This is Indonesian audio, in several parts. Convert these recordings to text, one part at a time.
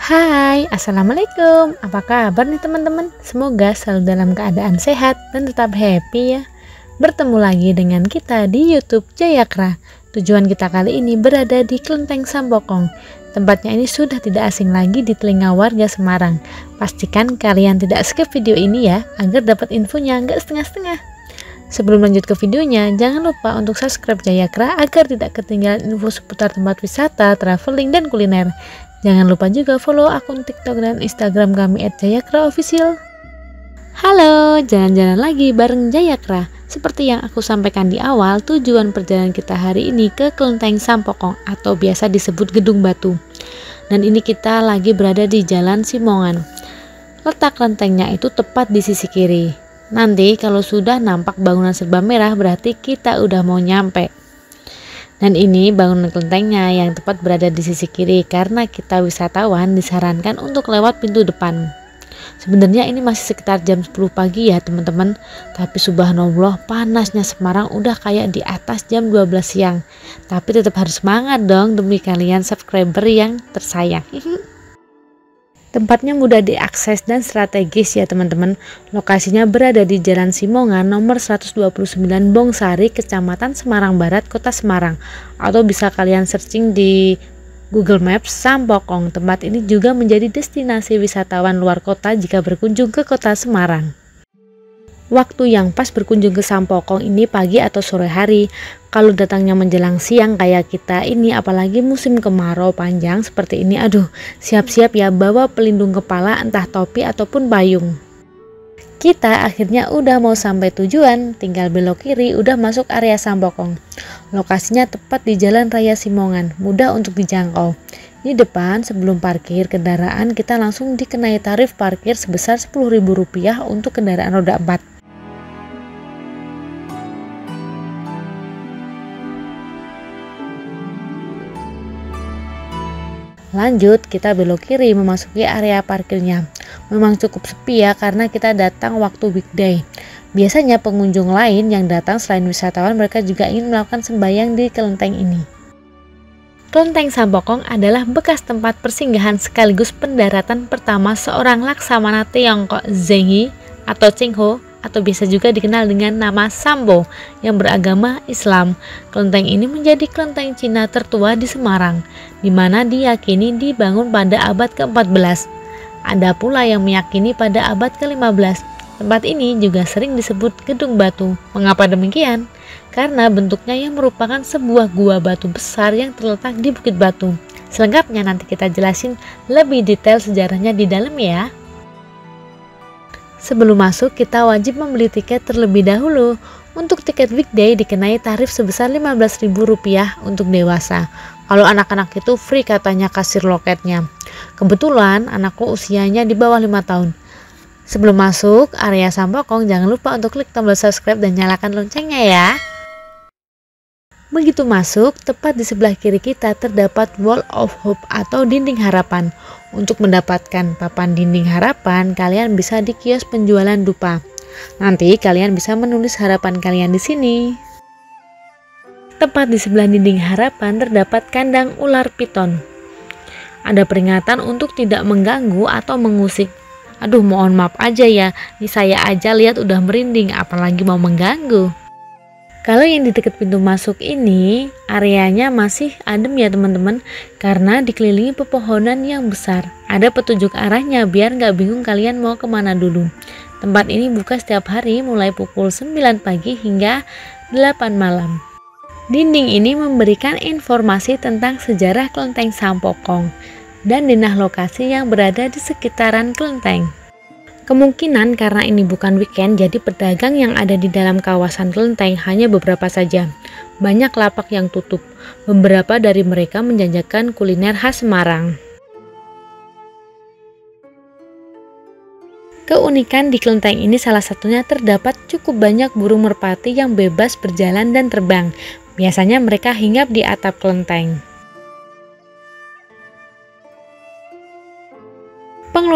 Hai, Assalamualaikum. Apa kabar nih teman-teman? Semoga selalu dalam keadaan sehat dan tetap happy ya. Bertemu lagi dengan kita di YouTube Jayakra. Tujuan kita kali ini berada di Kelenteng Sampokong. Tempatnya ini sudah tidak asing lagi di telinga warga Semarang. Pastikan kalian tidak skip video ini ya, agar dapat infonya nggak setengah-setengah. Sebelum lanjut ke videonya, jangan lupa untuk subscribe Jayakra agar tidak ketinggalan info seputar tempat wisata, traveling, dan kuliner. Jangan lupa juga follow akun TikTok dan Instagram kami @jayakraofficial. Halo, jalan-jalan lagi bareng Jayakra. Seperti yang aku sampaikan di awal, tujuan perjalanan kita hari ini ke Kelenteng Sampokong atau biasa disebut Gedung Batu. Dan ini kita lagi berada di Jalan Simongan. Letak kelentengnya itu tepat di sisi kiri. Nanti kalau sudah nampak bangunan serba merah berarti kita udah mau nyampe. Dan ini bangunan kelentengnya yang tepat berada di sisi kiri karena kita wisatawan disarankan untuk lewat pintu depan. Sebenarnya ini masih sekitar jam 10 pagi ya teman-teman, tapi subhanallah panasnya Semarang udah kayak di atas jam 12 siang. Tapi tetap harus semangat dong demi kalian subscriber yang tersayang. Tempatnya mudah diakses dan strategis ya teman-teman. Lokasinya berada di Jalan Simongan nomor 129 Bongsari, Kecamatan Semarang Barat, Kota Semarang. Atau bisa kalian searching di Google Maps Sampokong. Tempat ini juga menjadi destinasi wisatawan luar kota jika berkunjung ke Kota Semarang. Waktu yang pas berkunjung ke Sampokong ini pagi atau sore hari. Kalau datangnya menjelang siang kayak kita ini, apalagi musim kemarau panjang seperti ini, aduh, siap-siap ya bawa pelindung kepala entah topi ataupun payung. Kita akhirnya udah mau sampai tujuan, tinggal belok kiri udah masuk area Sampokong. Lokasinya tepat di Jalan Raya Simongan, mudah untuk dijangkau. Di depan sebelum parkir kendaraan kita langsung dikenai tarif parkir sebesar Rp10.000 untuk kendaraan roda 4. Lanjut kita belok kiri memasuki area parkirnya. Memang cukup sepi ya karena kita datang waktu weekday. Biasanya pengunjung lain yang datang selain wisatawan mereka juga ingin melakukan sembahyang di kelenteng ini. Kelenteng Sampokong adalah bekas tempat persinggahan sekaligus pendaratan pertama seorang laksamana Tiongkok Zheng He atau Cheng Ho, atau biasa juga dikenal dengan nama Sambo yang beragama Islam. Kelenteng ini menjadi kelenteng Cina tertua di Semarang, di mana diyakini dibangun pada abad ke-14. Ada pula yang meyakini pada abad ke-15. Tempat ini juga sering disebut Gedung Batu. Mengapa demikian? Karena bentuknya yang merupakan sebuah gua batu besar yang terletak di Bukit Batu. Selengkapnya nanti kita jelasin lebih detail sejarahnya di dalam ya. Sebelum masuk kita wajib membeli tiket terlebih dahulu. Untuk tiket weekday dikenai tarif sebesar Rp15.000 untuk dewasa. Kalau anak-anak itu free katanya kasir loketnya. Kebetulan anakku usianya di bawah 5 tahun. Sebelum masuk area Sampokong jangan lupa untuk klik tombol subscribe dan nyalakan loncengnya ya. Begitu masuk, tepat di sebelah kiri kita terdapat Wall of Hope atau dinding harapan. Untuk mendapatkan papan dinding harapan, kalian bisa di kios penjualan dupa. Nanti kalian bisa menulis harapan kalian di sini. Tepat di sebelah dinding harapan terdapat kandang ular piton. Ada peringatan untuk tidak mengganggu atau mengusik. Aduh, mohon maaf aja ya, ini saya aja lihat udah merinding, apalagi mau mengganggu. Kalau yang di dekat pintu masuk ini, areanya masih adem ya teman-teman, karena dikelilingi pepohonan yang besar. Ada petunjuk arahnya biar nggak bingung kalian mau kemana dulu. Tempat ini buka setiap hari mulai pukul 9 pagi hingga 8 malam. Dinding ini memberikan informasi tentang sejarah Kelenteng Sampokong dan denah lokasi yang berada di sekitaran kelenteng. Kemungkinan karena ini bukan weekend, jadi pedagang yang ada di dalam kawasan kelenteng hanya beberapa saja. Banyak lapak yang tutup. Beberapa dari mereka menjajakan kuliner khas Semarang. Keunikan di kelenteng ini salah satunya terdapat cukup banyak burung merpati yang bebas berjalan dan terbang. Biasanya mereka hinggap di atap kelenteng.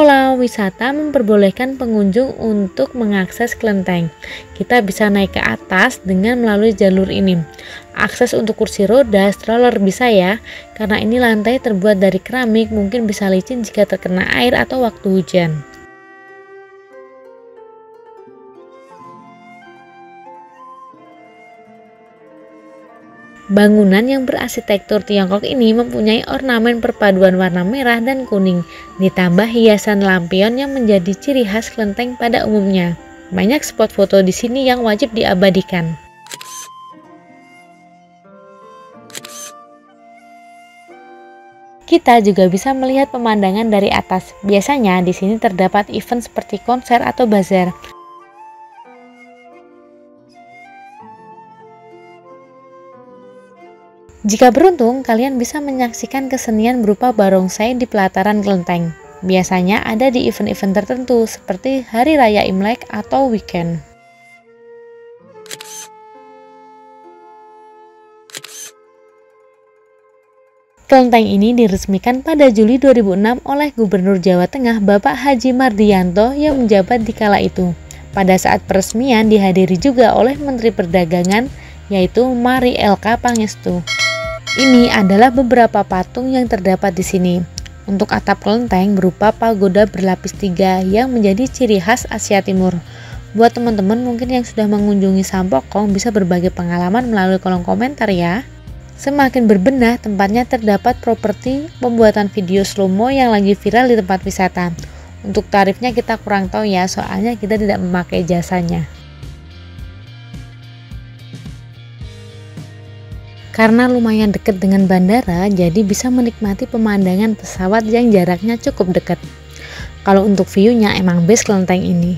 Pengelola wisata memperbolehkan pengunjung untuk mengakses kelenteng. Kita bisa naik ke atas dengan melalui jalur ini. Akses untuk kursi roda, stroller bisa ya, karena ini lantai terbuat dari keramik, mungkin bisa licin jika terkena air atau waktu hujan. Bangunan yang berarsitektur Tiongkok ini mempunyai ornamen perpaduan warna merah dan kuning, ditambah hiasan lampion yang menjadi ciri khas kelenteng pada umumnya. Banyak spot foto di sini yang wajib diabadikan. Kita juga bisa melihat pemandangan dari atas. Biasanya di sini terdapat event seperti konser atau bazar. Jika beruntung, kalian bisa menyaksikan kesenian berupa barongsai di pelataran kelenteng. Biasanya ada di event-event tertentu seperti Hari Raya Imlek atau weekend. Kelenteng ini diresmikan pada Juli 2006 oleh Gubernur Jawa Tengah Bapak Haji Mardiyanto yang menjabat di kala itu. Pada saat peresmian dihadiri juga oleh Menteri Perdagangan, yaitu Mari LK Pangestu. Ini adalah beberapa patung yang terdapat di sini. Untuk atap kelenteng berupa pagoda berlapis 3 yang menjadi ciri khas Asia Timur. Buat teman-teman mungkin yang sudah mengunjungi Sampokong bisa berbagi pengalaman melalui kolom komentar ya. Semakin berbenah, tempatnya terdapat properti pembuatan video slow-mo yang lagi viral di tempat wisata. Untuk tarifnya kita kurang tahu ya, soalnya kita tidak memakai jasanya. Karena lumayan dekat dengan bandara, jadi bisa menikmati pemandangan pesawat yang jaraknya cukup dekat. Kalau untuk view-nya emang best kelenteng ini.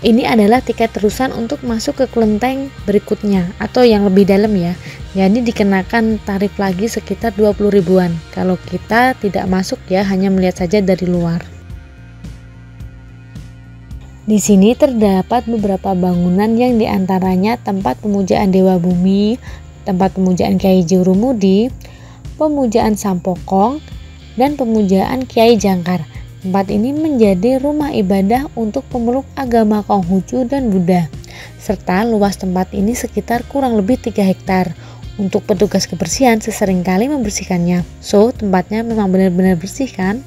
Ini adalah tiket terusan untuk masuk ke kelenteng berikutnya atau yang lebih dalam ya. Jadi dikenakan tarif lagi sekitar 20 ribuan. Kalau kita tidak masuk ya, hanya melihat saja dari luar. Di sini terdapat beberapa bangunan yang diantaranya tempat pemujaan Dewa Bumi, tempat pemujaan Kiai Jurumudi, pemujaan Sampokong, dan pemujaan Kiai Jangkar. Tempat ini menjadi rumah ibadah untuk pemeluk agama Konghucu dan Buddha, serta luas tempat ini sekitar kurang lebih 3 hektar. Untuk petugas kebersihan seseringkali membersihkannya, so tempatnya memang benar-benar bersih kan?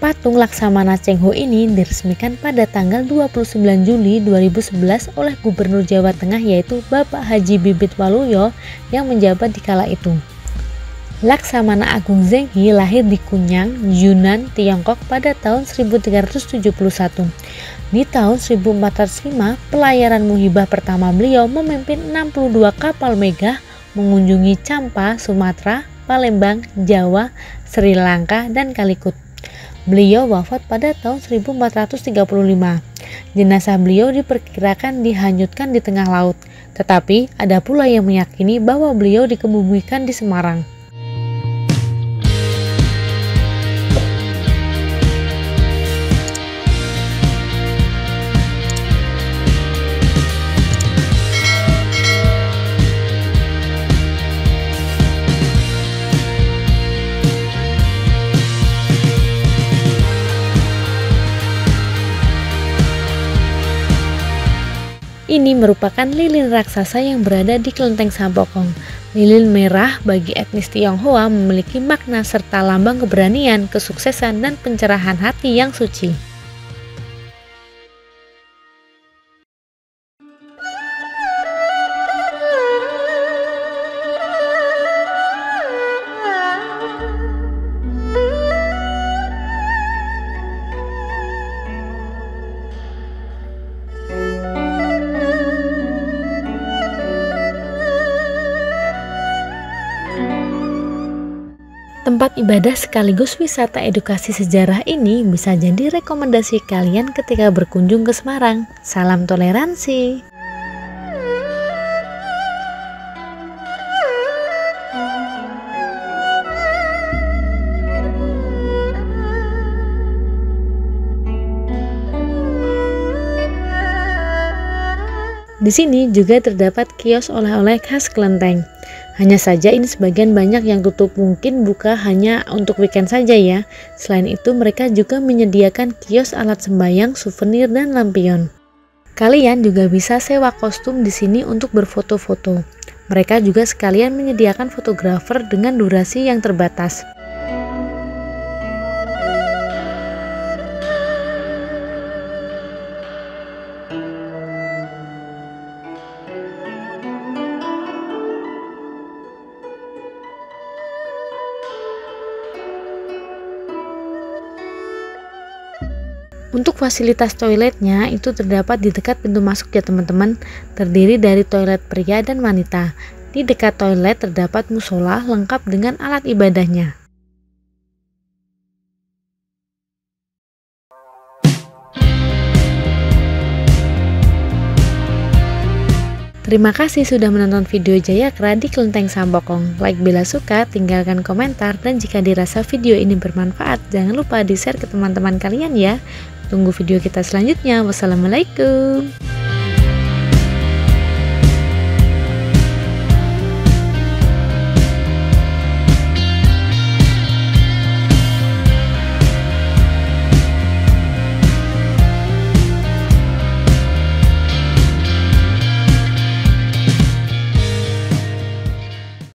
Patung Laksamana Cheng Ho ini diresmikan pada tanggal 29 Juli 2011 oleh Gubernur Jawa Tengah yaitu Bapak Haji Bibit Waluyo yang menjabat di kala itu. Laksamana Agung Zheng He lahir di Kunyang, Yunnan, Tiongkok pada tahun 1371. Di tahun 1405, pelayaran muhibah pertama beliau memimpin 62 kapal megah mengunjungi Champa, Sumatera, Palembang, Jawa, Sri Lanka, dan Kalikut. Beliau wafat pada tahun 1435. Jenazah beliau diperkirakan dihanyutkan di tengah laut, tetapi ada pula yang meyakini bahwa beliau dikebumikan di Semarang. Ini merupakan lilin raksasa yang berada di kelenteng Sampokong. Lilin merah bagi etnis Tionghoa memiliki makna serta lambang keberanian, kesuksesan, dan pencerahan hati yang suci. Tempat ibadah sekaligus wisata edukasi sejarah ini bisa jadi rekomendasi kalian ketika berkunjung ke Semarang. Salam toleransi. Di sini juga terdapat kios oleh-oleh khas Kelenteng. Hanya saja ini sebagian banyak yang tutup, mungkin buka hanya untuk weekend saja ya. Selain itu mereka juga menyediakan kios alat sembayang, souvenir, dan lampion. Kalian juga bisa sewa kostum di sini untuk berfoto-foto. Mereka juga sekalian menyediakan fotografer dengan durasi yang terbatas. Untuk fasilitas toiletnya itu terdapat di dekat pintu masuk ya teman-teman, terdiri dari toilet pria dan wanita. Di dekat toilet terdapat musola lengkap dengan alat ibadahnya. Terima kasih sudah menonton video Jayakra di Kelenteng Sambokong. Like bila suka, tinggalkan komentar, dan jika dirasa video ini bermanfaat, jangan lupa di-share ke teman-teman kalian ya. Tunggu video kita selanjutnya. Wassalamualaikum.